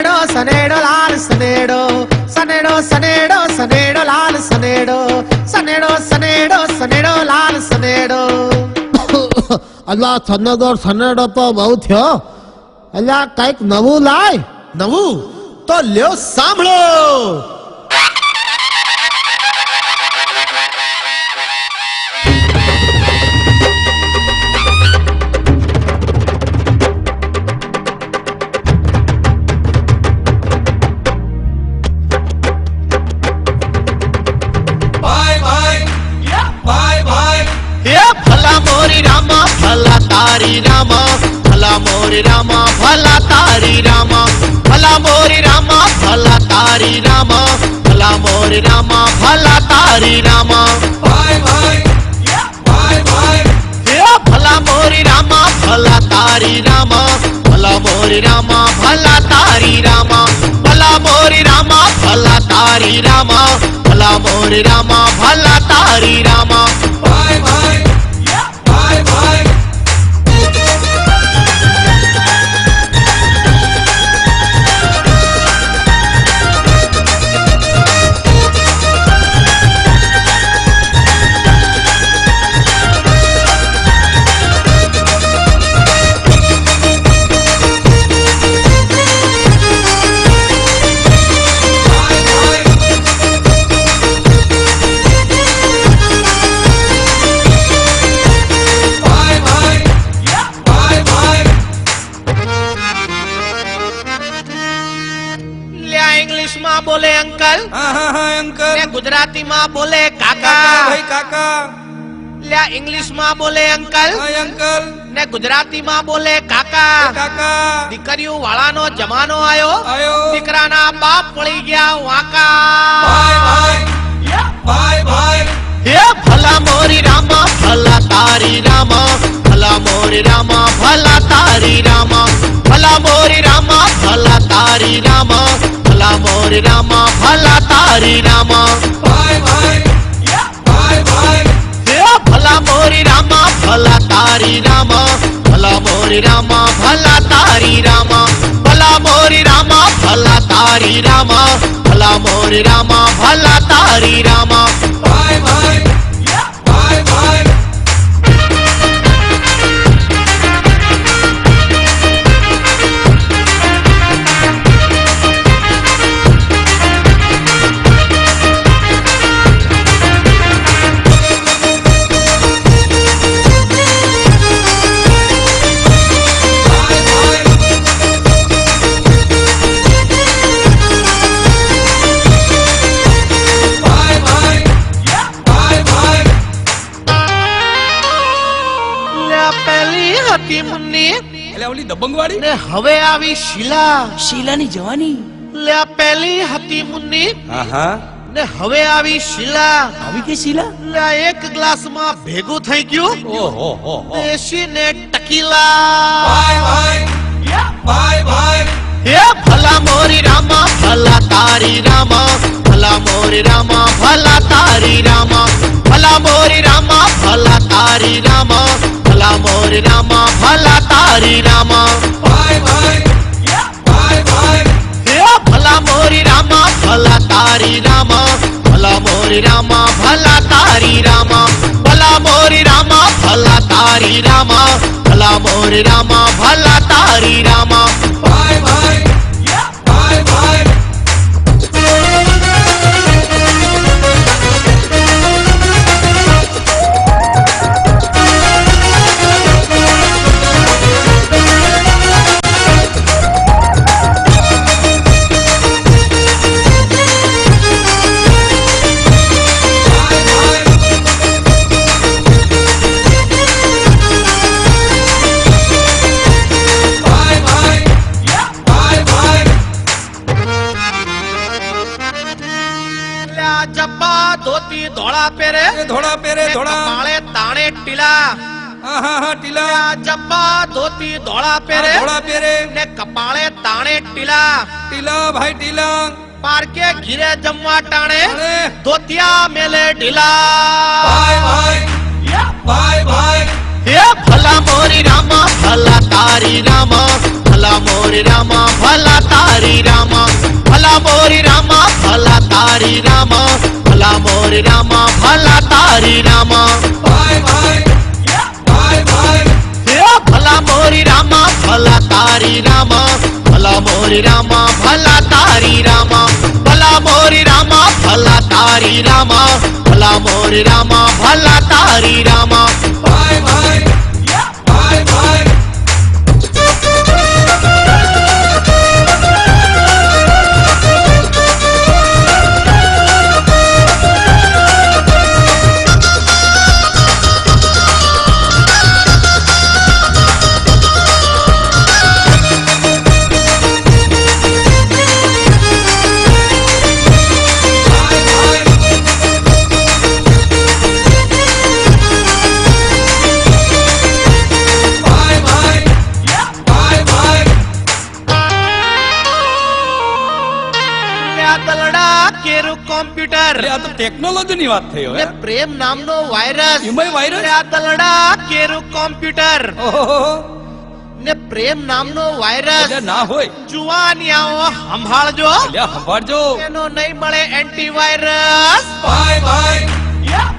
સનેડો લાલ સનેડો સનેડો સનેડો સનેડો લાલ સનેડો સનેડો સનેડો સનેડો લાલ સનેડો અલ્લા સનેડો તો બહુ થયો અલ્લા કઈક નવું લાય નવું તો લ્યો સાંભળો તારી રામા ભલા મોરી રામા ભલા તારી રામા ભલા મોરી રામા ભલા તારી રામા ભલા મોરી રામા ભલા તારી રામા ભાઈ ભાઈ ભાઈ ભાઈ હે ભલા મોરી રામા ભલા તારી રામા ભલા મોરી રામા ભલા તારી રામા ભલા મોરી રામા ભલા તારી રામા ભલા મોરી રામા ભલા તારી રામા ભાઈ ભાઈ ભાઈ ભાઈ બોલે અંકલ અંકલ ગુજરાતી માં બોલે કાકા ભાઈ કાકા લ્યા ઇંગ્લિશ માં બોલે અંકલ અંકલ ને ગુજરાતી માં બોલે કાકા કાકા દીકરીઓ વાળાનો જમાનો આયો દીકરાના બાપ પડી ગયા વાકા ભાઈ ભાઈ ભાઈ હે ભલા મોરી રામા ભલા તારી રામા ભલા મોરી રામા ભલા તારી રામા ભલા મોરી રામા ભલા તારી રામા ભલા મોરી રામા ભલા તારી રામા ભાઈ ભાઈ ભાઈ ભાઈ હે ભલા મોરી રામા ભલા તારી રામા ભલા મોરી રામા ભલા તારી રામા ભલા મોરી રામા ભલા તારી રામા ભલા મોરી રામા ભલા તારી રામા ભાઈ ભાઈ ભાઈ ભાઈ દબંગવાડી ને હવે આવી શીલાની જવાની લે પેલી હતી મુન્ની ને હવે આવી શીલા આવી કે શીલા લે એક ગ્લાસ માં ભેગું થઈ ગયું ઓહો દેશી ને ટકીલા ભાઈ ભાઈ હે ભલા મોરી રામા ભલા તારી રામા ભલા મોરી રામા ભલા તારી રામા ભલા મોરી રામા ભલા તારી રામા ભલા મોરી રામા ભલા તારી રામા ભાઈ ભાઈ હે ભલા મોરી રામા ભલા તારી રામા ભલા મોરી રામા ભલા તારી રામા ભલા મોરી રામા ભલા તારી રામા ભલા મોરી રામા ભલા તારી રામા ભાઈ ભાઈ ભાઈ ધોળા પેરે ધોળા માળે તાણે ટીલા ટીલા જબ્બા ધોતી ધોળા પેરે ને કપાળે તાણે ટીલા ભાઈ ટીલા પારકે ઘીરે જમવા ટાણે ધોતિયા મેલે ઢીલા ભાઈ હે ભલા મોરી રામા ભલા તારી રામા ભલા મોરી રામા ભલા તારી રામા रामा भला मोरे रामा भला तारी रामा भाई भाई भाई भाई हे भला मोरी रामा भला तारी रामा भला मोरी रामा भला तारी रामा भला मोरी रामा भला तारी रामा भला मोरी रामा भला तारी रामा भाई भाई भाई भाई કોમ્પ્યુટર આ તો ટેકનોલોજી ની વાત થઈ હવે પ્રેમ નામનો વાયરસ એમાંય વાયરસ આ દલડા કેરું કોમ્પ્યુટર ઓહો ને પ્રેમ નામનો વાયરસ એટલે ના હોય જુવાનિયાઓ સંભાળજો લે સંભાળજો એનો નહીં મળે એન્ટીવાયરસ ભાઈ ભાઈ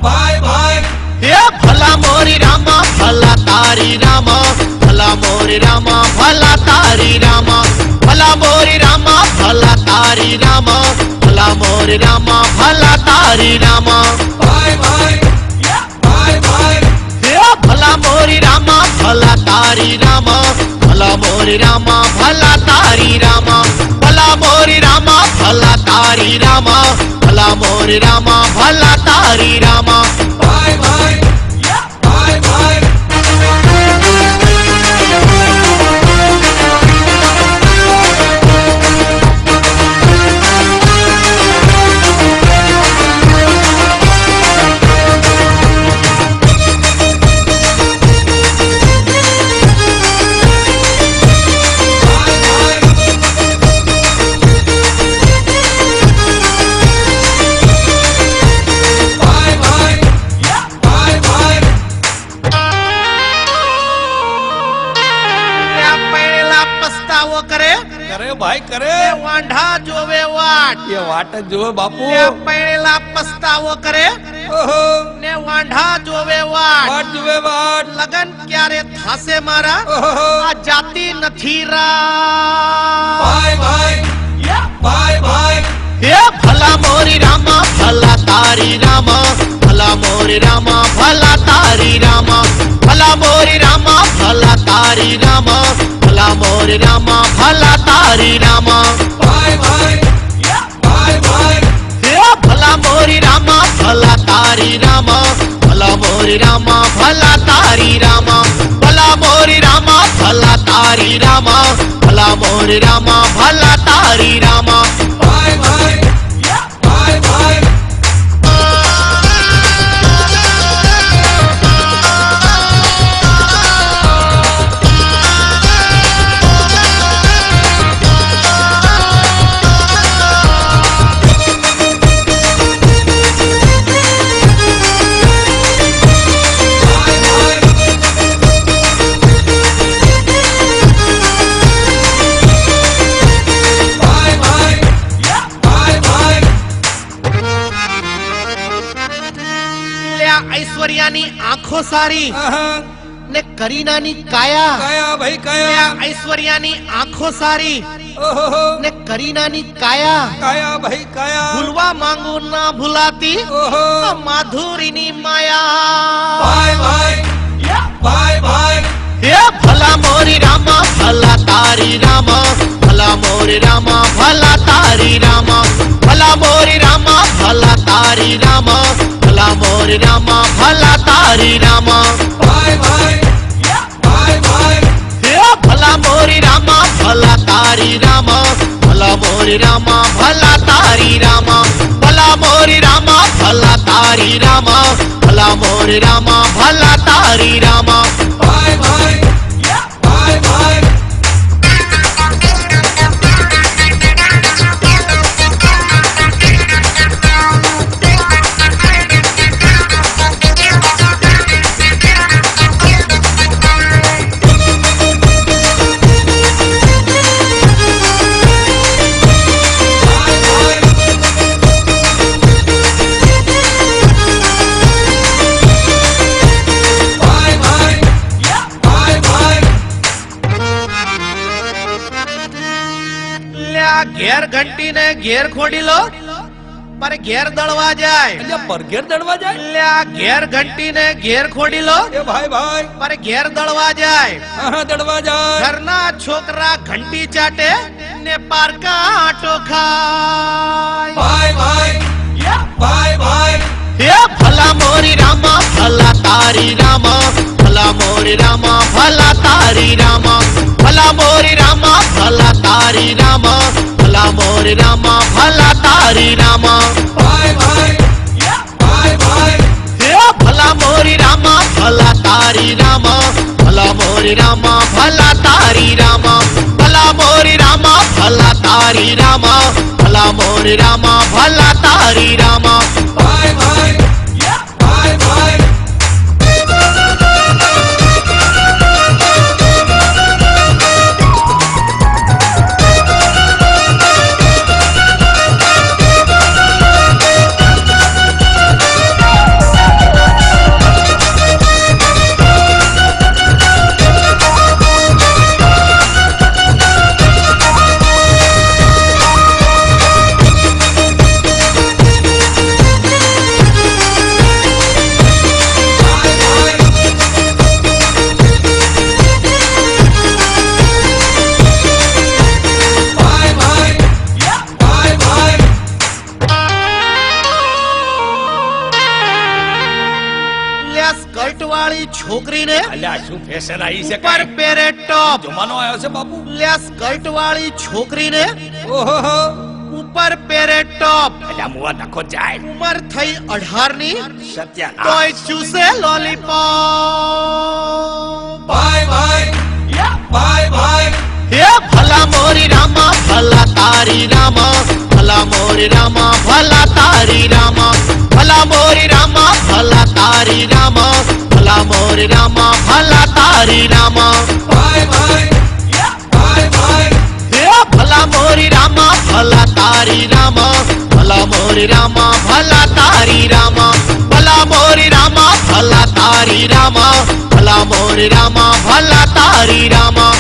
ભાઈ ભાઈ હે ભલા મોરી રામા ભલા તારી રામા ભલા મોરી રામા ભલા તારી રામા ભલા મોરી રામા ભલા તારી રામા ભલા મોરી રામા ભલા તારી રામા ભાઈ ભાઈ ભાઈ ભાઈ હે ભલા મોરી રામા ભલા તારી રામા ભલા મોરી રામા ભલા તારી રામા ભલા મોરી રામા ભલા તારી રામા ભલા મોરી રામા ભલા તારી રામા ભાઈ ભાઈ ભાઈ ભાઈ ભાઈ કરે વાંઢા જોવે વાટ એ વાટ જ જોવે બાપુ પહેલા પસ્તાવો કરે ઓહો ને વાંઢા જોવે વાટ વાટ જોવે વાટ લગન ક્યારે થાશે મારા ઓહો આ જાતિ નથી રા ભાઈ ભાઈ ભાઈ ભાઈ હે ભલા મોરી રામા ભલા તારી રામા ભલા મોરી રામા ભલા તારી રામા ભલા મોરી રામા ભલા તારી રામા ભલા મોરી રામા ભલા તારી રામા ભાઈ ભાઈ ભાઈ ભાઈ હે ભલા મોરી રામા ભલા તારી રામા ભલા મોરી રામા ભલા તારી રામા ભલા મોરી રામા ભલા તારી રામા ભલા મોરી રામા ભલા તારી રામા ભાઈ ભાઈ ભાઈ ભાઈ ऐश्वर्यानी आंखो सारी આહા ने करीनानी काया કયા ભાઈ કયા ऐश्वर्यानी आंखो सारी ઓહો ने करीनानी काया કયા ભાઈ કયા भूलवा मांगू ना भुलाती ઓહો माधुरीनी माया ભાઈ ભાઈ ભાઈ ભાઈ हे भला मोरी रामा भला तारी रामा भला मोरी रामा भला तारी रामा भला मोरी रामा भला तारी रामा भला मोरी रामा भला तारी रामा ભાઈ ભાઈ ભાઈ ભાઈ हे भला मोरी रामा भला तारी रामा भला मोरी रामा भला तारी रामा भला मोरी रामा भला तारी रामा भला मोरी रामा भला तारी रामा ભાઈ ભાઈ ભાઈ ભાઈ ભાઈ ભાઈ લ્યા ઘેર ઘંટી ને ઘેર ખોડી લો પર ઘેર દળવા જાય એટલે પરઘેર દડવા જાય લ્યા ઘેર ઘંટી ને ઘેર ખોડી લો એ ભાઈ પર ઘેર દળવા જાય હા દડવા જાય ઘરના છોકરા ઘંટી ચાટે ને પારકા આટો ખાય ભાઈ હે ભલા મોરી રામા ભલા તારી રામા ભલા મોરી રામા ભલા તારી રામા ભલા મોરી રામા ભલા તારી રામા ભલા મોરી રામા ભલા તારી રામા હે ભલા મોરી રામા ભલા તારી રામા ભલા મોરી રામા ભલા તારી રામા ભલા મોરી રામા ભલા તારી રામા ભલા મોરી રામા ભલા તારી રામા સ્કર્ટ વાળી છોકરીને અલ્યા શું ફેશન આવી છે ઉપર પહેરે ટોપ જમાનો આવ્યો છે બાપુ લ્યા સ્કર્ટ વાળી છોકરીને ઓહો ઉપર પહેરે ટોપ અલ્યા મુવા નખો જાય ઉંમર થઈ 18 ની સત્યા તોય ચૂસે લોલીપોપ ભાઈ હે ભલા મોરી રામા ભલા તારી રામા ભલા મોરી રામા ભલા તારી રામા ભલા મોરી રામા ભલા તારી રામા ભલા મોરી રામા ભલા તારી રામા હે ભલા મોરી રામા ભલા તારી રામા ભલા મોરી રામા ભલા તારી રામા ભલા મોરી રામા ભલા તારી રામા ભલા મોરી રામા ભલા તારી રામા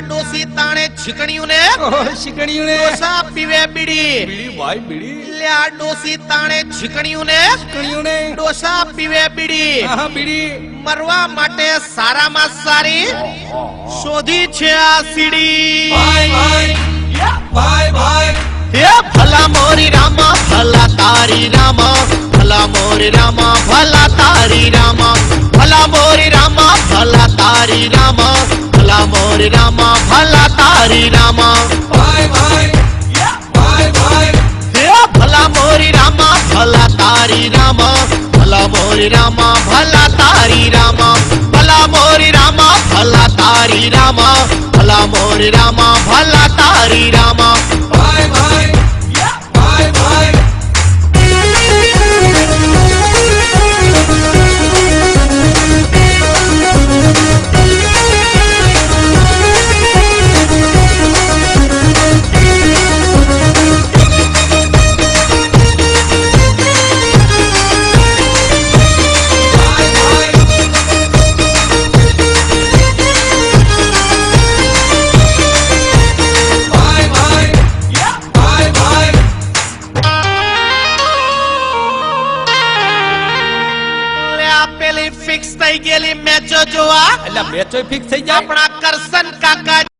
ડોસી તાણે છીકણ્યું ને શીકણીયું ને ડોસા પીવે બીડી બીડી ભાઈ બીડી લ્યા ડોસી તાણે છીકણ્યું ને શીકણીયું ને ડોસા પીવે બીડી હા બીડી મરવા માટે સારામાં સારી શોધી છે આ સીડી હે ભલા મોરી રામા ભલા તારી રામા ભલા મોરી રામા ભલા તારી રામા ભલા મોરી રામા ભલા તારી રામા ભલા મોરી રામા ભલા તારી રામા હે ભલા મોરી રામા ભલા તારી રામા ભલા મોરી રામા ભલા તારી રામા ભલા મોરી રામા ભલા તારી રામા ભલા મોરી રામા ભલા તારી રામા પેલી ફિક્સ થઈ ગયેલી મેચો જોવા એટલે મેચો ફિક્સ થઈ જાય આપણા કરશન કાકા